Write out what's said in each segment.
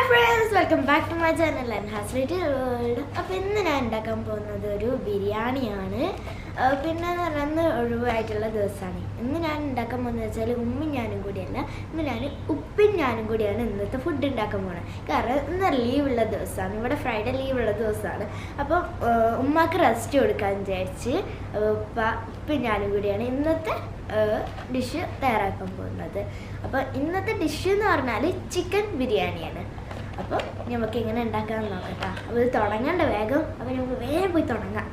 friends, welcome back to my channel and has little world. അപ്പോൾ ഇന്ന് ഞാൻ ഉണ്ടാക്കാൻ പോകുന്നത് ഒരു ബിരിയാണിയാണ്. പിന്നെ എന്ന് ഒഴിവായിട്ടുള്ള ദിവസമാണ്. ഇന്ന് ഞാൻ ഉണ്ടാക്കാൻ പോകുന്നത് വെച്ചാൽ ഉമ്മയും ഞാനും കൂടിയല്ല, ഇന്ന് ഞാൻ ഉപ്പും ഞാനും കൂടിയാണ് ഇന്നത്തെ ഫുഡ് ഉണ്ടാക്കാൻ പോകുന്നത്. കാരണം ഇന്ന് ലീവുള്ള ദിവസമാണ്, ഇവിടെ ഫ്രൈഡേ ലീവുള്ള ദിവസമാണ്. അപ്പോൾ ഉമ്മാക്ക് റെസ്റ്റ് കൊടുക്കാൻ വിചാരിച്ച് ഉപ്പും ഞാനും കൂടിയാണ് ഇന്നത്തെ ഡിഷ് തയ്യാറാക്കാൻ പോകുന്നത്. അപ്പോൾ ഇന്നത്തെ ഡിഷ് എന്ന് പറഞ്ഞാൽ ചിക്കൻ ബിരിയാണിയാണ്. അപ്പോൾ നമുക്ക് എങ്ങനെ ഉണ്ടാക്കാമെന്ന് നോക്കട്ടാ. അപ്പോൾ ഇത് തുടങ്ങേണ്ട വേഗം. അപ്പോൾ നമുക്ക് വേഗം പോയി തുടങ്ങാം.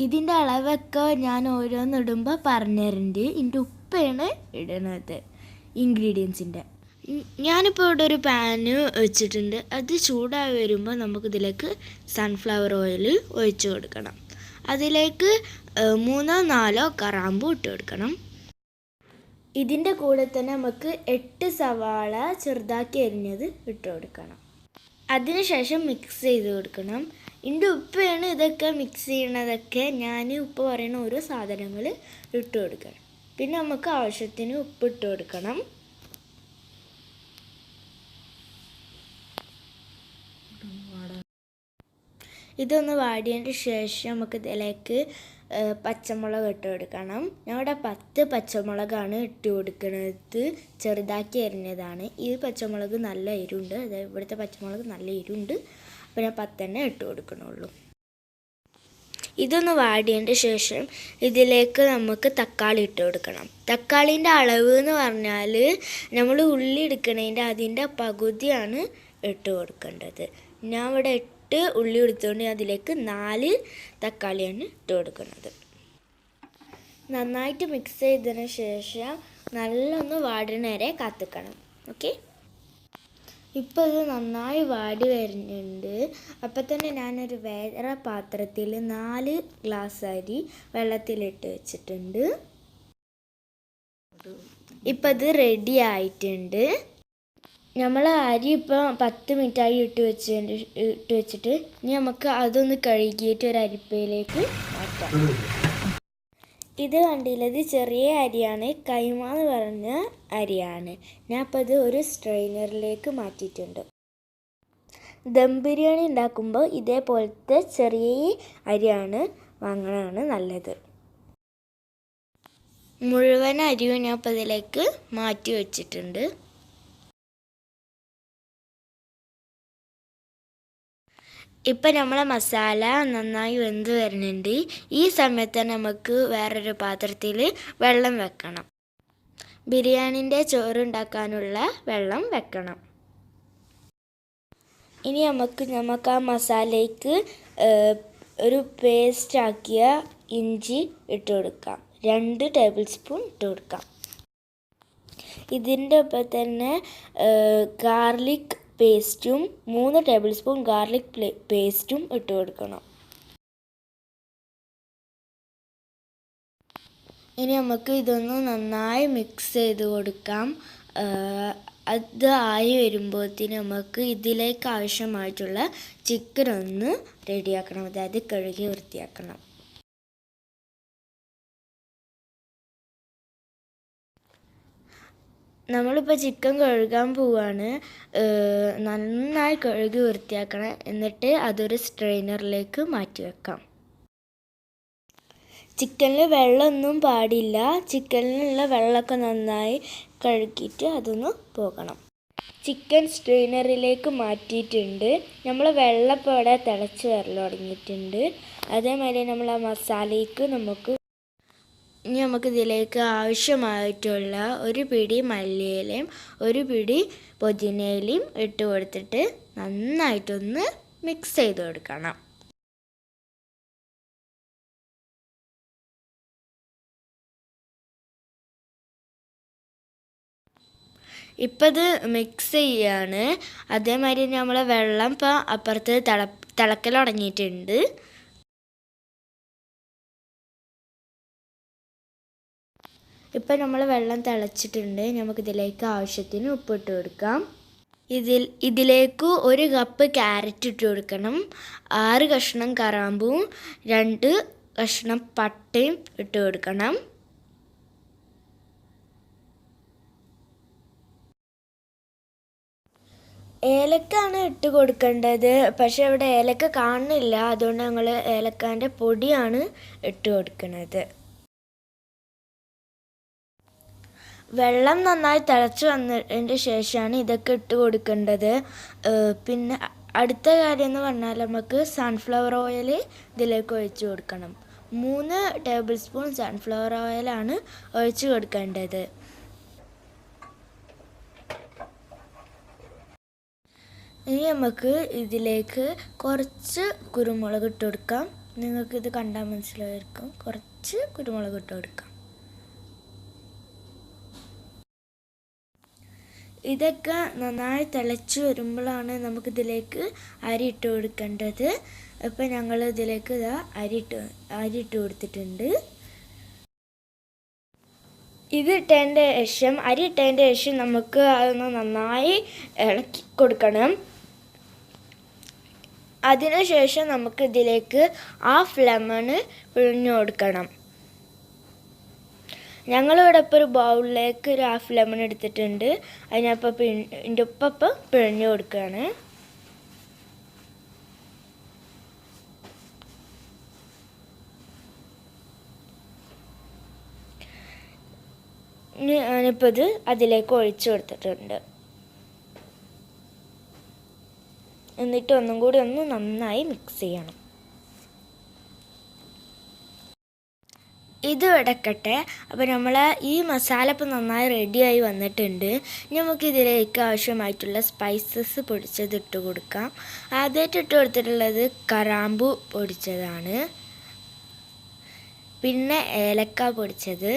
ഇതിൻ്റെ അളവൊക്കെ ഞാൻ ഓരോന്നിടുമ്പോൾ പറഞ്ഞുതരുന്നുണ്ട്. ഇതിൻ്റെ ഉപ്പാണ് ഇടുന്നത് ഇൻഗ്രീഡിയൻസിൻ്റെ. ഞാനിപ്പോൾ ഇവിടെ ഒരു പാന് വെച്ചിട്ടുണ്ട്. അത് ചൂടായി വരുമ്പോൾ നമുക്കിതിലേക്ക് സൺഫ്ലവർ ഓയിൽ ഒഴിച്ചു കൊടുക്കണം. അതിലേക്ക് 3-4 കറാമ്പൂ ഇട്ട് കൊടുക്കണം. ഇതിൻ്റെ കൂടെ തന്നെ നമുക്ക് 8 സവാള ചെറുതാക്കി അരിഞ്ഞത് ഇട്ട് കൊടുക്കണം. അതിനുശേഷം മിക്സ് ചെയ്ത് കൊടുക്കണം. ഇതിൻ്റെ ഉപ്പാണ് ഇതൊക്കെ മിക്സ് ചെയ്യണതൊക്കെ. ഞാൻ ഉപ്പ് പറയുന്ന ഓരോ സാധനങ്ങൾ ഇട്ട് കൊടുക്കണം. പിന്നെ നമുക്ക് ആവശ്യത്തിന് ഉപ്പ് ഇട്ട് കൊടുക്കണം. ഇതൊന്ന് വാടിയതിന് ശേഷം നമുക്ക് ഇതിലേക്ക് പച്ചമുളക് ഇട്ട് കൊടുക്കണം. ഞങ്ങളുടെ 10 പച്ചമുളകാണ് ഇട്ട് കൊടുക്കുന്നത്, ചെറുതാക്കി അരിഞ്ഞതാണ്. ഈ പച്ചമുളക് നല്ല എരിവുണ്ട്, അതായത് ഇവിടുത്തെ പച്ചമുളക് നല്ല എരിവുണ്ട്. അപ്പോൾ ഞാൻ 10 ഇട്ട് കൊടുക്കണുള്ളൂ. ഇതൊന്ന് വാടിയതിന് ശേഷം ഇതിലേക്ക് നമുക്ക് തക്കാളി ഇട്ട് കൊടുക്കണം. തക്കാളീൻ്റെ അളവ് എന്ന് പറഞ്ഞാൽ നമ്മൾ ഉള്ളി എടുക്കണതിൻ്റെ അതിൻ്റെ പകുതിയാണ് ഇട്ട് കൊടുക്കേണ്ടത്. ഞാൻ ഇവിടെ 8 ഉള്ളി എടുത്തുകൊണ്ട് അതിലേക്ക് 4 തക്കാളിയാണ് ഇട്ട് കൊടുക്കുന്നത്. നന്നായിട്ട് മിക്സ് ചെയ്തതിന് ശേഷം നല്ലൊന്ന് വാടുന്ന വരെ കാത്തിക്കണം. ഓക്കെ, ഇപ്പോൾ ഇത് നന്നായി വാടി വരുന്നുണ്ട്. അപ്പം തന്നെ ഞാനൊരു വേറെ പാത്രത്തിൽ 4 ഗ്ലാസ് അരി വെള്ളത്തിലിട്ട് വെച്ചിട്ടുണ്ട്. ഇപ്പം ഇത് റെഡി ആയിട്ടുണ്ട്. നമ്മൾ അരി ഇപ്പോൾ 10 മിനിറ്റായി ഇട്ട് വെച്ചിട്ട് ഇനി നമുക്ക് അതൊന്ന് കഴുകിയിട്ട് ഒരു അരിപ്പയിലേക്ക് മാറ്റാം. ഇത് കണ്ടില്ല, ഇത് ചെറിയ അരിയാണ്, കൈമ എന്ന് പറഞ്ഞ അരിയാണ്. ഞാൻ അപ്പോൾ ഇത് ഒരു സ്ട്രെയിനറിലേക്ക് മാറ്റിയിട്ടുണ്ട്. ദം ബിരിയാണി ഉണ്ടാക്കുമ്പോൾ ഇതേപോലത്തെ ചെറിയ അരിയാണ് വാങ്ങണതാണ് നല്ലത്. മുഴുവൻ അരിയും ഞാൻ അപ്പോൾ ഇതിലേക്ക് മാറ്റി വെച്ചിട്ടുണ്ട്. ഇപ്പം നമ്മളെ മസാല നന്നായി വെന്ത് വരുന്നുണ്ട്. ഈ സമയത്ത് നമുക്ക് വേറൊരു പാത്രത്തിൽ വെള്ളം വെക്കണം. ബിരിയാണിൻ്റെ ചോറുണ്ടാക്കാനുള്ള വെള്ളം വെക്കണം. ഇനി നമുക്ക് ആ മസാലയ്ക്ക് ഒരു പേസ്റ്റാക്കിയ ഇഞ്ചി ഇട്ട് കൊടുക്കാം. 2 ടേബിൾ സ്പൂൺ ഇട്ട് കൊടുക്കാം. ഇതിൻ്റെ ഒപ്പം തന്നെ ഗാർലിക് പേസ്റ്റും 3 ടേബിൾ സ്പൂൺ ഗാർലിക് പേസ്റ്റും ഇട്ട് കൊടുക്കണം. ഇനി നമുക്ക് ഇതൊന്ന് നന്നായി മിക്സ് ചെയ്ത് കൊടുക്കാം. അത് ആയി വരുമ്പോഴത്തേന് നമുക്ക് ഇതിലേക്ക് ആവശ്യമായിട്ടുള്ള ചിക്കൻ ഒന്ന് റെഡിയാക്കണം, അതായത് കഴുകി വൃത്തിയാക്കണം. നമ്മളിപ്പോൾ ചിക്കൻ കഴുകാൻ പോവാണ്. നന്നായി കഴുകി വൃത്തിയാക്കണം. എന്നിട്ട് അതൊരു സ്ട്രെയിനറിലേക്ക് മാറ്റി വെക്കാം. ചിക്കനിൽ വെള്ളമൊന്നും പാടില്ല. ചിക്കനിലുള്ള വെള്ളമൊക്കെ നന്നായി കഴുകിയിട്ട് അതൊന്ന് പോകണം. ചിക്കൻ സ്ട്രെയിനറിലേക്ക് മാറ്റിയിട്ടുണ്ട്. നമ്മൾ വെള്ളം ഇപ്പോൾ ഇവിടെ തിളച്ച് വരൽ തുടങ്ങിയിട്ടുണ്ട്. അതേമാതിരി നമ്മൾ ആ മസാലയ്ക്ക് ഇനി നമുക്കിതിലേക്ക് ആവശ്യമായിട്ടുള്ള ഒരു പിടി മല്ലിയിലയും ഒരു പിടി പുതിനയിലയും ഇട്ട് കൊടുത്തിട്ട് നന്നായിട്ടൊന്ന് മിക്സ് ചെയ്ത് കൊടുക്കണം. ഇപ്പം ഇത് മിക്സ് ചെയ്യാണ്. അതേമാതിരി നമ്മൾ വെള്ളം ഇപ്പോൾ അപ്പുറത്ത് തിളക്കൽ തുടങ്ങിയിട്ടുണ്ട്. ഇപ്പം നമ്മൾ വെള്ളം തിളച്ചിട്ടുണ്ട്. നമുക്കിതിലേക്ക് ആവശ്യത്തിന് ഉപ്പിട്ട് കൊടുക്കാം. ഇതിലേക്ക് 1 കപ്പ് ക്യാരറ്റ് ഇട്ട് കൊടുക്കണം. 6 കഷ്ണം കറാമ്പും 2 കഷ്ണം പട്ടയും ഇട്ട് കൊടുക്കണം. ഏലക്കാണ് ഇട്ട് കൊടുക്കേണ്ടത്. പക്ഷേ ഇവിടെ ഏലക്ക കാണുന്നില്ല, അതുകൊണ്ട് ഞങ്ങൾ ഏലക്കാൻ്റെ പൊടിയാണ് ഇട്ട് കൊടുക്കുന്നത്. വെള്ളം നന്നായി തിളച്ച് വന്നതിൻ്റെ ശേഷമാണ് ഇതൊക്കെ ഇട്ട് കൊടുക്കേണ്ടത്. പിന്നെ അടുത്ത കാര്യം എന്ന് പറഞ്ഞാൽ നമുക്ക് സൺഫ്ലവർ ഓയിൽ ഇതിലേക്ക് ഒഴിച്ച് കൊടുക്കണം. 3 ടേബിൾ സ്പൂൺ സൺഫ്ലവർ ഓയിലാണ് ഒഴിച്ച് കൊടുക്കേണ്ടത്. ഇനി നമുക്ക് ഇതിലേക്ക് കുറച്ച് കുരുമുളക് ഇട്ട് കൊടുക്കാം. നിങ്ങൾക്കിത് കണ്ടാൽ മനസ്സിലായിരിക്കും. കുറച്ച് കുരുമുളക് ഇട്ട് കൊടുക്കാം. ഇതൊക്കെ നന്നായി തിളച്ച് വരുമ്പോഴാണ് നമുക്കിതിലേക്ക് അരി ഇട്ട് കൊടുക്കേണ്ടത്. അപ്പം ഞങ്ങൾ ഇതിലേക്ക് അരി ഇട്ട് കൊടുത്തിട്ടുണ്ട്. അരി ഇട്ടതിൻ്റെ ശേഷം നമുക്ക് അതൊന്ന് നന്നായി ഇളക്കി കൊടുക്കണം. അതിനുശേഷം നമുക്ക് ഇതിലേക്ക് 1/2 ലെമൺ പിഴിഞ്ഞു കൊടുക്കണം. ഞങ്ങളിവിടെ ഇപ്പോൾ ഒരു ബൗളിലേക്ക് ഒരു 1/2 ലെമൺ എടുത്തിട്ടുണ്ട്. അതിനപ്പോൾ ഇതിൻ്റെ ഉപ്പ് പിഴിഞ്ഞു കൊടുക്കുകയാണ്. ഞാനിപ്പോൾ ഇത് അതിലേക്ക് ഒഴിച്ചു കൊടുത്തിട്ടുണ്ട്. എന്നിട്ട് ഒന്നും കൂടി ഒന്ന് നന്നായി മിക്സ് ചെയ്യണം. ഇത് ഇടക്കട്ടെ. അപ്പോൾ നമ്മൾ ഈ മസാല ഇപ്പോൾ നന്നായി റെഡിയായി വന്നിട്ടുണ്ട്. നമുക്കിതിലേക്ക് ആവശ്യമായിട്ടുള്ള സ്പൈസസ് പൊടിച്ചത് ഇട്ട് കൊടുക്കാം. ആദ്യമായിട്ട് ഇട്ട് കൊടുത്തിട്ടുള്ളത് കറാമ്പു പൊടിച്ചതാണ്, പിന്നെ ഏലക്ക പൊടിച്ചത്.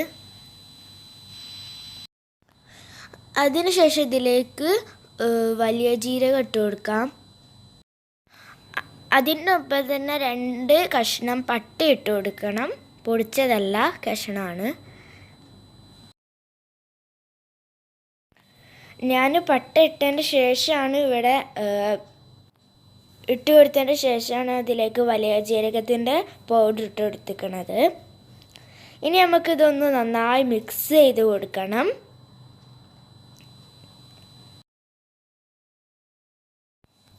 അതിനുശേഷം ഇതിലേക്ക് വലിയ ജീരകം ഇട്ട് കൊടുക്കാം. അതിനൊപ്പം തന്നെ 2 കഷ്ണം പട്ട ഇട്ട് കൊടുക്കണം. പൊടിച്ചതല്ല, കഷ്ണമാണ്. ഞാൻ പട്ട ഇട്ടതിന് ശേഷമാണ് ഇട്ട് കൊടുത്തതിന് ശേഷമാണ് അതിലേക്ക് വലിയ ജീരകത്തിൻ്റെ പൗഡർ ഇട്ട് കൊടുത്തിരിക്കുന്നത്. ഇനി നമുക്കിതൊന്ന് നന്നായി മിക്സ് ചെയ്ത് കൊടുക്കണം.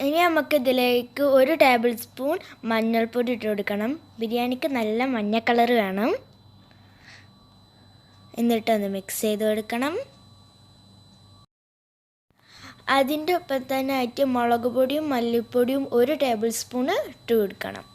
ഇനി നമുക്കിതിലേക്ക് 1 ടേബിൾ സ്പൂൺ മഞ്ഞൾപ്പൊടി ഇട്ട് കൊടുക്കണം. ബിരിയാണിക്ക് നല്ല മഞ്ഞ കളർ വേണം. എന്നിട്ടൊന്ന് മിക്സ് ചെയ്ത് കൊടുക്കണം. അതിൻ്റെ ഒപ്പം തന്നെ ആയിട്ട് മുളക് പൊടിയും മല്ലിപ്പൊടിയും 1 ടേബിൾ സ്പൂൺ ഇട്ട് കൊടുക്കണം.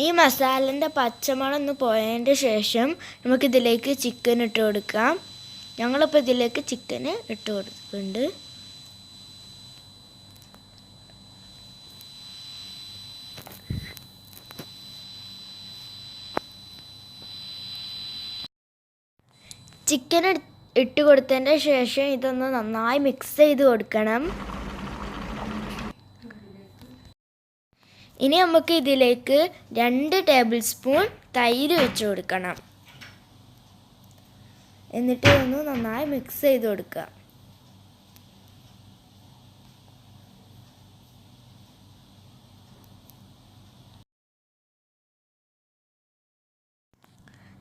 ഈ മസാലൻ്റെ പച്ചമണം ഒന്ന് പോയതിൻ്റെ ശേഷം നമുക്കിതിലേക്ക് ചിക്കൻ ഇട്ട് കൊടുക്കാം. ഞങ്ങളിപ്പോൾ ഇതിലേക്ക് ചിക്കന് ഇട്ട് കൊടുക്കുന്നുണ്ട്. ചിക്കൻ ഇട്ട് കൊടുത്തതിൻ്റെ ശേഷം ഇതൊന്ന് നന്നായി മിക്സ് ചെയ്ത് കൊടുക്കണം. ഇനി നമുക്ക് ഇതിലേക്ക് 2 ടേബിൾ സ്പൂൺ തൈര് വെച്ച് കൊടുക്കണം. എന്നിട്ട് ഒന്ന് നന്നായി മിക്സ് ചെയ്ത് കൊടുക്കുക.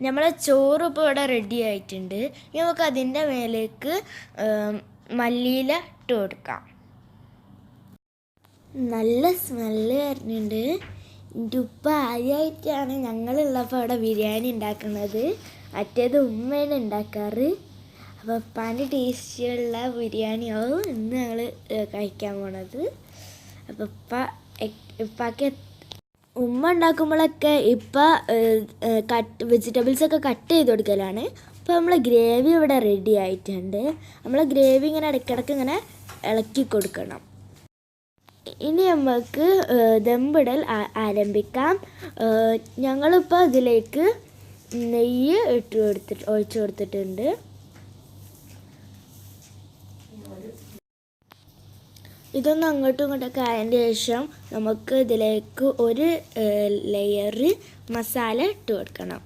നമ്മളെ ചോറ് ഇപ്പോൾ ഇവിടെ റെഡി ആയിട്ടുണ്ട്. ഇനി നമുക്ക് അതിൻ്റെ മേലേക്ക് മല്ലിയില ഇട്ട് കൊടുക്കാം. നല്ല സ്മെല്ല് വരുന്നുണ്ട്. എൻ്റെ ഉപ്പ ആദ്യമായിട്ടാണ് ഞങ്ങളുള്ളപ്പോൾ അവിടെ ബിരിയാണി ഉണ്ടാക്കുന്നത്. മറ്റേത് ഉമ്മയാണ് ഉണ്ടാക്കാറ്. അപ്പോൾ ഉപ്പാൻ്റെ ടേസ്റ്റിയുള്ള ബിരിയാണിയാവും ഇന്ന് ഞങ്ങൾ കഴിക്കാൻ പോണത്. അപ്പോൾ ഉപ്പാക്ക് ഉമ്മ ഉണ്ടാക്കുമ്പോഴൊക്കെ വെജിറ്റബിൾസൊക്കെ കട്ട് ചെയ്ത് കൊടുക്കലാണ്. അപ്പോൾ നമ്മളെ ഗ്രേവി ഇവിടെ റെഡി ആയിട്ടുണ്ട്. നമ്മളെ ഗ്രേവി ഇങ്ങനെ ഇടയ്ക്കിടയ്ക്ക് ഇങ്ങനെ ഇളക്കി കൊടുക്കണം. ഇനി നമുക്ക് ദമ്മിടൽ ആരംഭിക്കാം. ഞങ്ങളിപ്പോൾ ഇതിലേക്ക് നെയ്യ് ഒഴിച്ചു കൊടുത്തിട്ടുണ്ട്. ഇതൊന്ന് അങ്ങോട്ടും ഇങ്ങോട്ടൊക്കെ ആയതിന് ശേഷം നമുക്ക് ഇതിലേക്ക് ഒരു ലെയർ മസാല ഇട്ട് കൊടുക്കണം.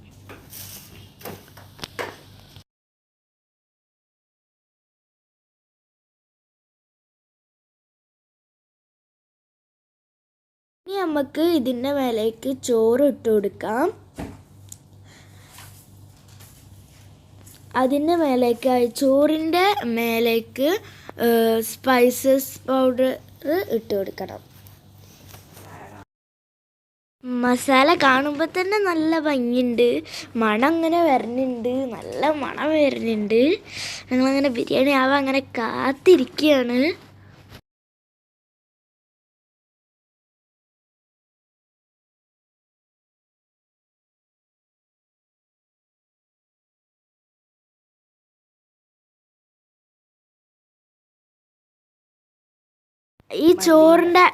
ഇനി നമുക്ക് ഇതിൻ്റെ മേലേക്ക് ചോറ് ഇട്ട് കൊടുക്കാം. അതിൻ്റെ മേലേക്ക് ചോറിൻ്റെ മേലേക്ക് സ്പൈസസ് പൗഡർ ഇട്ട് കൊടുക്കണം. മസാല കാണുമ്പോൾ തന്നെ നല്ല ഭംഗിയുണ്ട്, മണം അങ്ങനെ വരുന്നുണ്ട്, നല്ല മണം വരുന്നുണ്ട്. ഞങ്ങളങ്ങനെ ബിരിയാണി ആവാൻ അങ്ങനെ കാത്തിരിക്കുകയാണ്. ഈ ചോറിൻ്റെ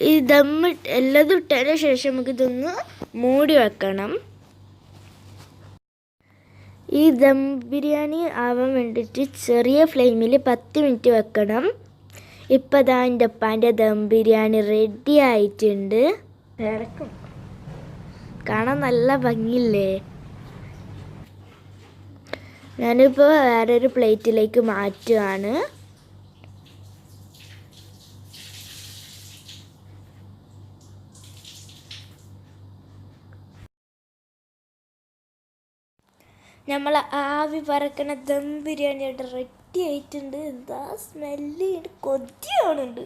ഈ ദമ്മ് എല്ലതും ഇട്ടതിന് ശേഷം നമുക്ക് ഇതൊന്ന് മൂടി വെക്കണം. ഈ ദം ബിരിയാണി ആവാൻ വേണ്ടിയിട്ട് ചെറിയ ഫ്ലെയിമിൽ 10 മിനിറ്റ് വെക്കണം. ഇപ്പം ദാ എൻ്റെ ഉപ്പാൻ്റെ ദം ബിരിയാണി റെഡി ആയിട്ടുണ്ട്. കാണാൻ നല്ല ഭംഗിയില്ലേ? ഞാനിപ്പോൾ വേറൊരു പ്ലേറ്റിലേക്ക് മാറ്റുകയാണ്. നമ്മൾ ആവി പറക്കണ ദം ബിരിയാണിയായിട്ട് റെഡി ആയിട്ടുണ്ട്. എന്താ സ്മെല്ല്, കൊതിയാവുന്നുണ്ട്.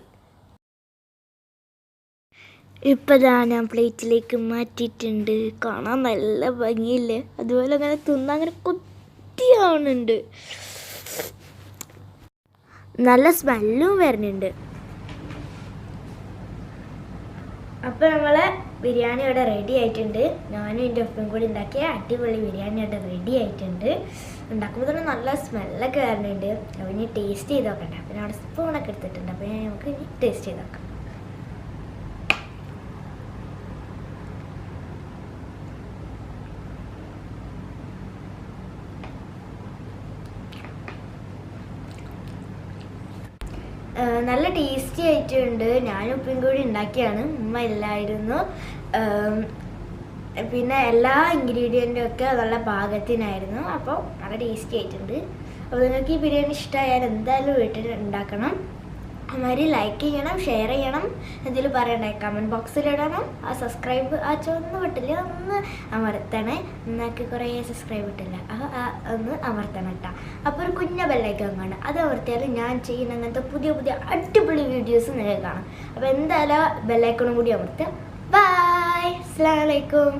ഇപ്പം ഞാൻ പ്ലേറ്റിലേക്ക് മാറ്റിയിട്ടുണ്ട്. കാണാൻ നല്ല ഭംഗിയില്ലേ? അതുപോലെ അങ്ങനെ തിന്നാൻ അങ്ങനെ കൊതിയാവുന്നുണ്ട്. നല്ല സ്മെല്ലും വരുന്നുണ്ട്. അപ്പോൾ നമ്മളെ ബിരിയാണി ഇവിടെ റെഡി ആയിട്ടുണ്ട്. ഞാനും എൻ്റെ ഒപ്പം കൂടി ഉണ്ടാക്കിയ അടിപൊളി ബിരിയാണി ഇവിടെ റെഡി ആയിട്ടുണ്ട്. ഉണ്ടാക്കുമ്പോൾ തന്നെ നല്ല സ്മെല്ലൊക്കെ വരുന്നുണ്ട്. അപ്പോൾ ഇനി ടേസ്റ്റ് ചെയ്ത് നോക്കട്ടെ. അപ്പോൾ ഞാൻ അവിടെ സ്പൂണൊക്കെ എടുത്തിട്ടുണ്ട്. അപ്പോൾ നമുക്ക് ഇനി ടേസ്റ്റ് ചെയ്ത് നോക്കാം. നല്ല ടേസ്റ്റി ആയിട്ടുണ്ട്. ഞാനും ഉപ്പയും കൂടി ഉണ്ടാക്കിയാണ്, ഉമ്മ ഇല്ലായിരുന്നു. പിന്നെ എല്ലാ ഇൻഗ്രീഡിയൻറ്റും ഒക്കെ നല്ല പാകത്തിനായിരുന്നു. അപ്പോൾ നല്ല ടേസ്റ്റി ആയിട്ടുണ്ട്. അപ്പോൾ നിങ്ങൾക്ക് ഈ ബിരിയാണി ഇഷ്ടമായാൽ എന്തായാലും വീട്ടിൽ ഉണ്ടാക്കണം. അതുമാതിരി ലൈക്ക് ചെയ്യണം, ഷെയർ ചെയ്യണം, എന്തെങ്കിലും പറയണ്ടേ കമൻറ്റ് ബോക്സിലിടണം. ആ സബ്സ്ക്രൈബ് ആ ചുവന്ന ബട്ടണിൽ ഒന്ന് അമർത്തണേ. നിങ്ങൾക്ക് കുറേ സബ്സ്ക്രൈബ് ഇട്ടില്ല, ഒന്ന് അമർത്തണം കേട്ടോ. അപ്പോൾ ഒരു കുഞ്ഞ ബെല്ലൈക്കൺ കാണാം, അത് അമർത്തിയാൽ ഞാൻ ചെയ്യുന്ന അങ്ങനത്തെ പുതിയ പുതിയ അടിപൊളി വീഡിയോസ് നിങ്ങൾക്ക് കാണാം. അപ്പോൾ എന്തായാലും ബെല്ലൈക്കണും കൂടി അമർത്തുക. ബൈ, അസ്സലാമു അലൈക്കും.